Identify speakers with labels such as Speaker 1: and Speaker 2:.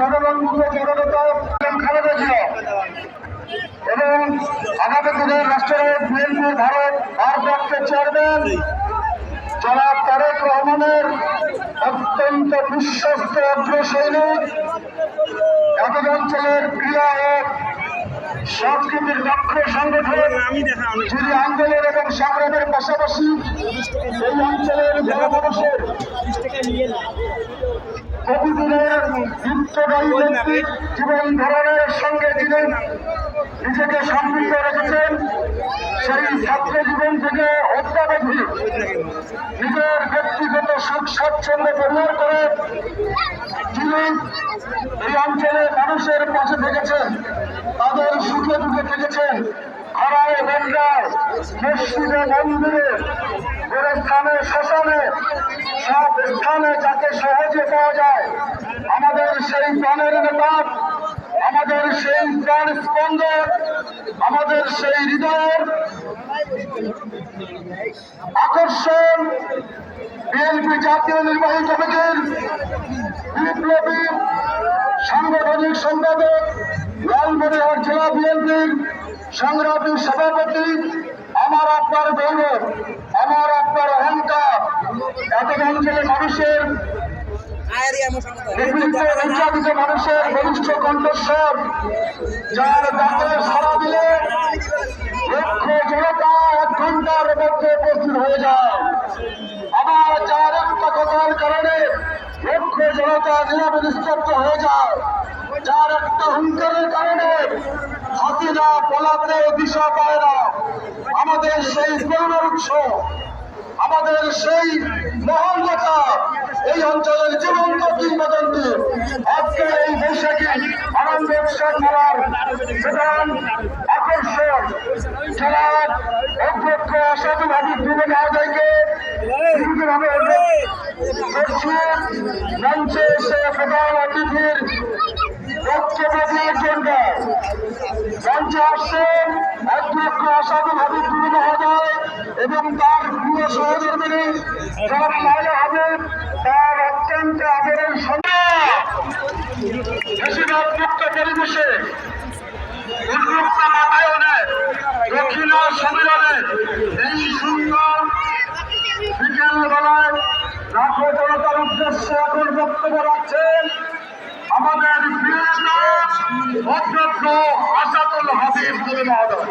Speaker 1: জনগণকে জননেতা খালেদা জিয়া এবং আগামী দিনের রাষ্ট্রের বিএনপির ভারত ভারপ্রাপ্ত চেয়ারম্যান জনাব তারেক রহমানের অত্যন্ত বিশ্বস্ত অগ্রসৈনিক একক অঞ্চলের ক্রীড়া ও সংস্কৃতির দক্ষ সংগঠন যিনি আন্দোলন এবং সংগ্রামের পাশাপাশি এই অঞ্চলের জনমানুষের প্রতিদিনের নিত্যদায়ী নৈতিক জীবন ধারণের সঙ্গে যিনি নিজেকে সম্পৃক্ত রেখেছেন, সেই ছাত্র জীবন থেকে অদ্যাবধি নিজের ব্যক্তিগত সুখ স্বাচ্ছন্দ্য পরিহার করে যিনি এই অঞ্চলের মানুষের পাশে থেকেছেন, তাদের সুখে দুঃখে থেকেছেন। খরায় বন্যায়, মসজিদে মন্দিরে, গোরস্থানে শ্মশানে, সব স্থানে যাকে সহজে পাওয়া যায়, আমাদের সেই প্রাণের নেতা, আমাদের সেই প্রাণ স্পন্দন, আমাদের সেই হৃদয়ের আকর্ষণ, বিএনপি জাতীয় নির্বাহী কমিটির বিপ্লবী সাংগঠনিক সম্পাদক, লালমনিরহাট জেলা বিএনপির সংগ্রামী সভাপতি, আমার আপনার গৌরব, আমার আপনার অহংকার, এত অঞ্চলের মানুষের নির্যাতিত মানুষের বলিষ্ঠ কণ্ঠস্বর, যার ডাকে সারা দিলে লক্ষ জনতা 1 ঘন্টার মধ্যে উপস্থিত হয়ে যায়। আবার যার একটা কথার কারণে লক্ষ জনতা নীরবে নিস্তব্ধ হয়ে যায়, যার একটা হুঙ্কারের কারণে হাসিনা পলাতে দিশা পায় না। আমাদের সেই প্রেরণার উৎস, আমাদের সেই মহান নেতা, এই অঞ্চলের জীবন্ত কিংবদন্তি, আজকে এই বৈশাখী আনন্দ উৎসব মেলার প্রধান আকর্ষণ জেলার অধ্যক্ষ আসাদুল হাবিব যুব মহোদয়কে বিভিন্নভাবে অনুরোধ করছি মঞ্চে এসে প্রধান অতিথির বক্তব্য দেওয়ার জন্য। মঞ্চে আসছেন অধ্যক্ষ আসাদুল হাবিব যুব মহোদয় এবং তার প্রিয় সহধর্মিনী জনাব লায়লা হাবিব, তার অত্যন্ত আদরের সঙ্গে বেশিরভাগ মুক্ত পরিবেশে উন্মুক্ত বাতায়নে দক্ষিণ সম্মেলনে এই সুন্দর বিকেল বেলায় লাখো জনতার উদ্দেশ্যে এখন বক্তব্য রাখছেন আমাদের প্রিয় অধ্যক্ষ আসাদুল হাবিব যুব মহোদয়।